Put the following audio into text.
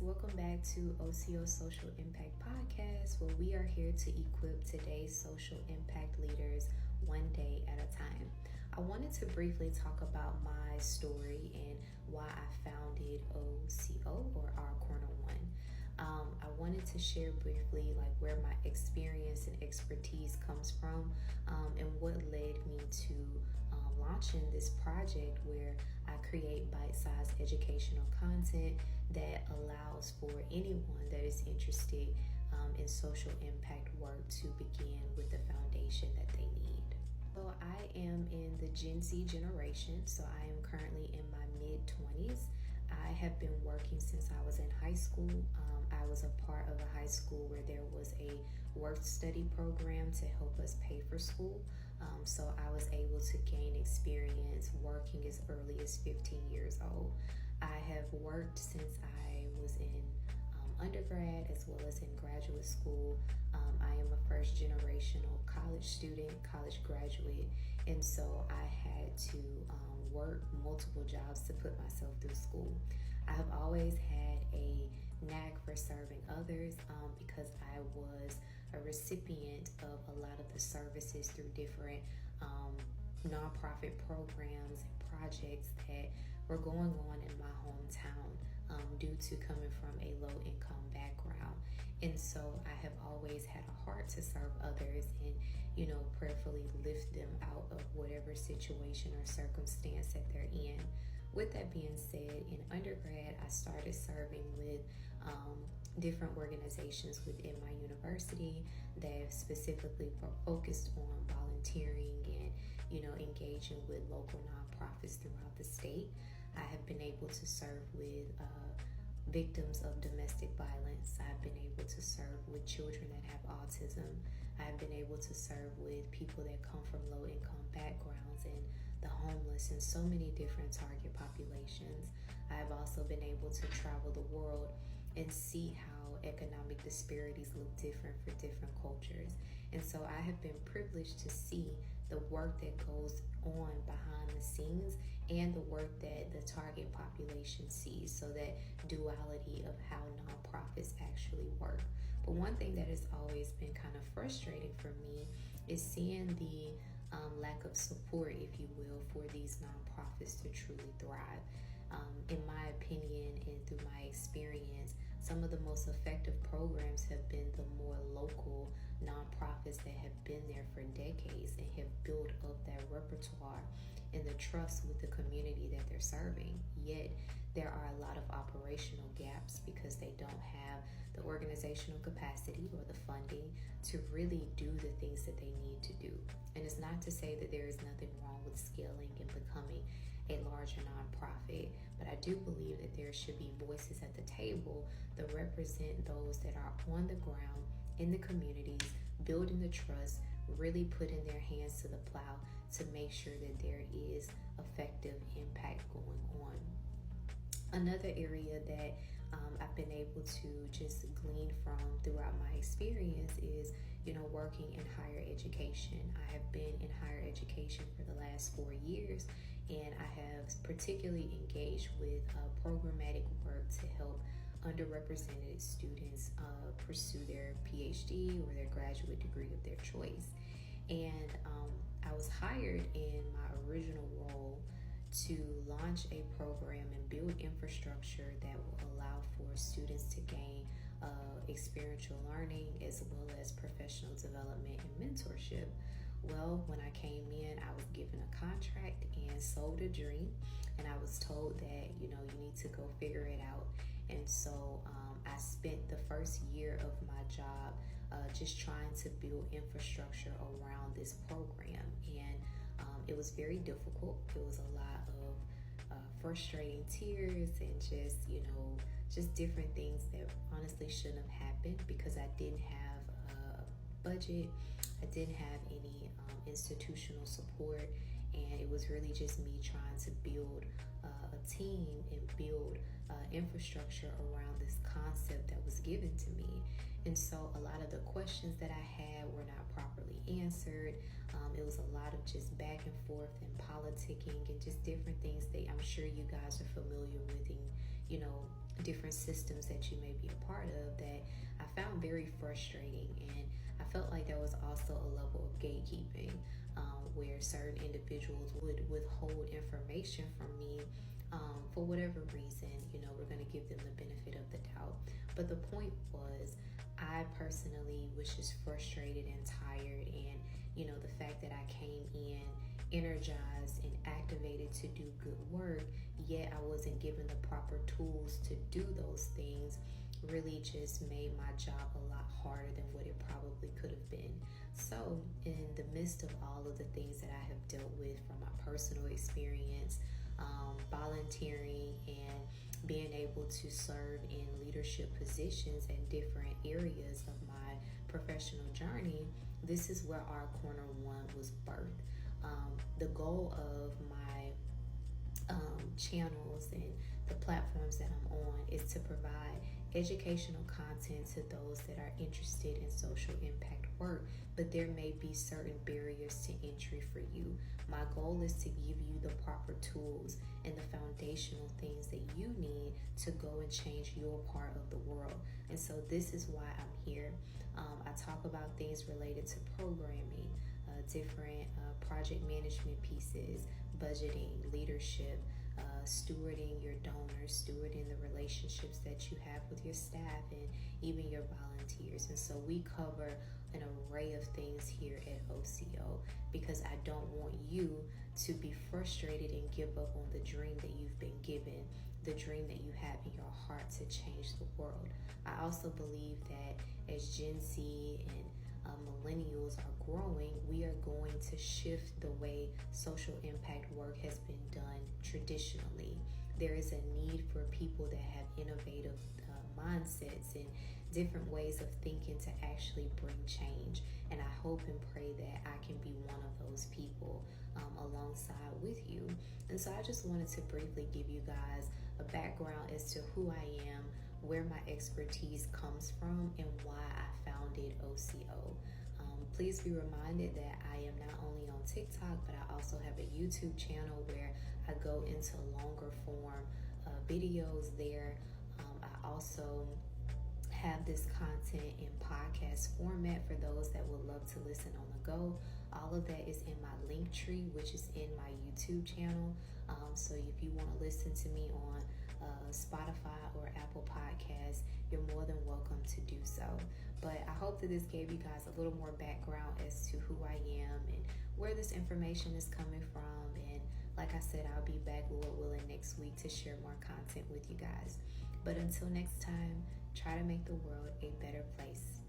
welcome back to OCO Social Impact Podcast, where we are here to equip today's social impact leaders one day at a time. I wanted to briefly talk about my story and why I founded OCO, or Our Corner One. I wanted to share briefly where my experience and expertise comes from, and what led me to launching this project where I create bite-sized educational content that allows for anyone that is interested in social impact work to begin with the foundation that they need. So I am in the Gen Z generation, so I am currently in my mid-20s. I have been working since I was in high school. I was a part of a high school where there was a work-study program to help us pay for school. So I was able to gain experience working as early as 15 years old. I have worked since I was in undergrad as well as in graduate school. I am a first generational college student, college graduate, and so I had to work multiple jobs to put myself through school. I have always had a knack for serving others because I was a recipient of a lot of the services through different nonprofit programs and projects that were going on in my hometown due to coming from a low-income background. And so I have always had a heart to serve others and, prayerfully lift them out of whatever situation or circumstance that they're in. With that being said, in undergrad, I started serving with different organizations within my university that specifically focused on volunteering and, engaging with local nonprofits throughout the state. I have been able to serve with victims of domestic violence. I've been able to serve with children that have autism. I've been able to serve with people that come from low-income backgrounds and the homeless and so many different target populations. I've also been able to travel the world and see how economic disparities look different for different cultures. And so I have been privileged to see the work that goes on behind the scenes and the work that the target population sees, so that duality of how nonprofits actually work. But one thing that has always been kind of frustrating for me is seeing the lack of support, if you will, for these nonprofits to truly thrive. In my opinion and through my experience, some of the most effective programs have been the more local nonprofits that have been there for decades and have built up that repertoire and the trust with the community that they're serving. Yet there are a lot of operational gaps because they don't have the organizational capacity or the funding to really do the things that they need to do. And it's not to say that there is nothing wrong with scaling and becoming a larger nonprofit, but I do believe that there should be voices at the table that represent those that are on the ground in the communities, building the trust, really putting their hands to the plow to make sure that there is effective impact going on. Another area that I've been able to just glean from throughout my experience is, working in higher education. I have been in higher education for the last 4 years, and I have particularly engaged with programmatic work to help underrepresented students pursue their PhD or their graduate degree of their choice. And I was hired in my original role to launch a program and build infrastructure that will allow for students to gain experiential learning as well as professional development and mentorship. Well, when I came in, I was given a contract and sold a dream, and I was told that, you need to go figure it out. And so I spent the first year of my job just trying to build infrastructure around this program. And it was very difficult. It was a lot of frustrating tears and just different things that honestly shouldn't have happened because I didn't have a budget. I didn't have any institutional support, and it was really just me trying to build a team and build infrastructure around this concept that was given to me. And so a lot of the questions that I had were not properly answered. It was a lot of just back and forth and politicking and just different things that I'm sure you guys are familiar with in, different systems that you may be a part of that I found very frustrating. And I felt like there was also a level of gatekeeping where certain individuals would withhold information from me for whatever reason. We're going to give them the benefit of the doubt. But the point was, I personally was just frustrated and tired, and the fact that I came in energized and activated to do good work, yet I wasn't given the proper tools to do those things, really just made my job a lot harder than what it probably could have been. So in the midst of all of the things that I have dealt with from my personal experience, volunteering and being able to serve in leadership positions in different areas of my professional journey, this is where our Corner One was birthed. The goal of my channels and the platforms that I'm on is to provide educational content to those that are interested in social impact work, but there may be certain barriers to entry for you. My goal is to give you the proper tools and the foundational things that you need to go and change your part of the world. And so this is why I'm here. I talk about things related to programming, different project management pieces, budgeting, leadership, stewarding your donors, stewarding the relationships that you have with your staff and even your volunteers. And so we cover an array of things here at OCO because I don't want you to be frustrated and give up on the dream that you've been given, the dream that you have in your heart to change the world. I also believe that as Gen Z and millennials are growing, we are going to shift the way social impact work has been done traditionally. There is a need for people that have innovative mindsets and different ways of thinking to actually bring change. And I hope and pray that I can be one of those people alongside with you. And so I just wanted to briefly give you guys a background as to who I am, where my expertise comes from, and why I founded OCO. Please be reminded that I am not only on TikTok, but I also have a YouTube channel where I go into longer form videos there. I also have this content in podcast format for those that would love to listen on the go. All of that is in my link tree, which is in my YouTube channel. So if you want to listen to me on Spotify or Apple Podcasts, you're more than welcome to do so. But I hope that this gave you guys a little more background as to who I am and where this information is coming from. And like I said, I'll be back, Lord willing, next week to share more content with you guys. But until next time, try to make the world a better place.